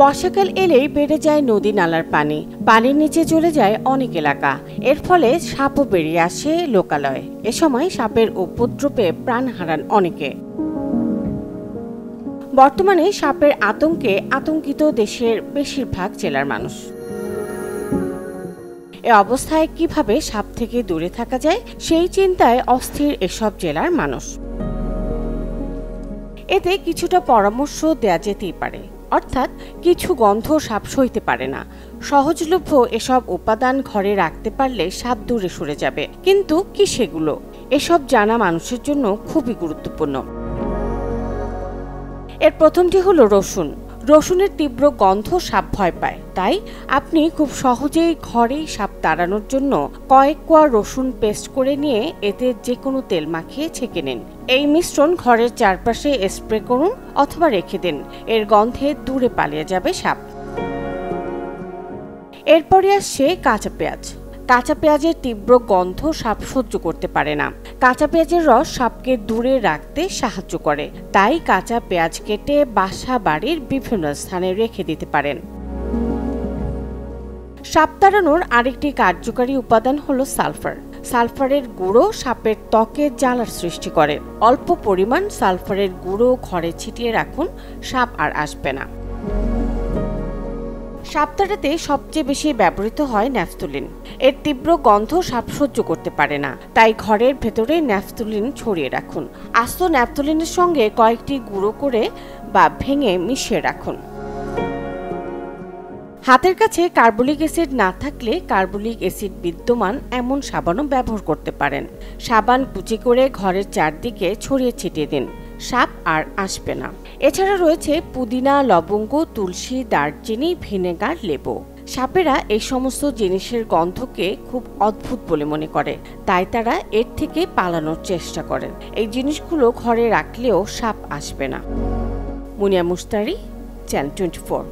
বর্ষাকাল এলেই বেড়ে যায় নদী নালার পানি। পানির নিচে চলে যায় অনেক এলাকা। এর ফলে সাপও বেরিয়ে আসে লোকালয়ে। এ সময় সাপের উপদ্রবে প্রাণ হারান অনেকে। বর্তমানে সাপের আতঙ্কে আতঙ্কিত দেশের বেশিরভাগ জেলার মানুষ। এ অবস্থায় কিভাবে সাপ থেকে দূরে থাকা যায় সেই চিন্তায় অস্থির এসব জেলার মানুষ। এতে কিছুটা পরামর্শ দেয়া যেতেই পারে, অর্থাৎ কিছু গন্ধ সাপ সইতে পারে না। সহজলভ্য এসব উপাদান ঘরে রাখতে পারলে সাপ দূরে সরে যাবে। কিন্তু কি সেগুলো? এসব জানা মানুষের জন্য খুবই গুরুত্বপূর্ণ। এর প্রথমটি হলো রসুন। রসুনের তীব্র গন্ধ সাপ ভয় পায়, তাই আপনি খুব সহজেই ঘরেই সাপ তাড়ানোর জন্য কয়েক কোয়া রসুন পেস্ট করে নিয়ে এতে যে কোনো তেল মাখিয়ে ছেঁকে নিন। এই মিশ্রণ ঘরের চারপাশে স্প্রে করুন অথবা রেখে দিন। এর গন্ধে দূরে পালিয়ে যাবে সাপ। এরপরে আসছে কাঁচা পেঁয়াজ। কাঁচা পেঁয়াজের তীব্র গন্ধ সাপ সহ্য করতে পারে না। কাঁচা পেঁয়াজের রস সাপকে দূরে রাখতে সাহায্য করে, তাই কাঁচা পেঁয়াজ কেটে বাসা বাড়ির বিভিন্ন স্থানে রেখে দিতে পারেন। সাপ তাড়ানোর আরেকটি কার্যকারী উপাদান হলো সালফার। সালফারের গুঁড়ো সাপের ত্বকে জ্বালার সৃষ্টি করে। অল্প পরিমাণ সালফারের গুঁড়ো ঘরে ছিটিয়ে রাখুন, সাপ আর আসবে না। সাপ তাড়াতে সবচেয়ে বেশি ব্যবহৃত হয় ন্যাফথলিন। এর তীব্র গন্ধ সাপ সহ্য করতে পারে না, তাই ঘরের ভেতরে ন্যাফথলিন ছড়িয়ে রাখুন। আস্ত ন্যাফথলিনের সঙ্গে কয়েকটি গুঁড়ো করে বা ভেঙে মিশিয়ে রাখুন। হাতের কাছে কার্বলিক অ্যাসিড না থাকলে কার্বলিক অ্যাসিড বিদ্যমান এমন সাবানও ব্যবহার করতে পারেন। সাবান কুচি করে ঘরের চারদিকে ছড়িয়ে ছিটিয়ে দিন, সাপ আর আসবে না। এছাড়া রয়েছে পুদিনা, লবঙ্গ, তুলসী, দারচিনি, ভিনেগার, লেবু। সাপেরা এই সমস্ত জিনিসের গন্ধকে খুব অদ্ভুত বলে মনে করে, তাই তারা এর থেকে পালানোর চেষ্টা করেন। এই জিনিসগুলো ঘরে রাখলেও সাপ আসবে না। মুনিয়া মুস্তারি, চ্যানেল 24।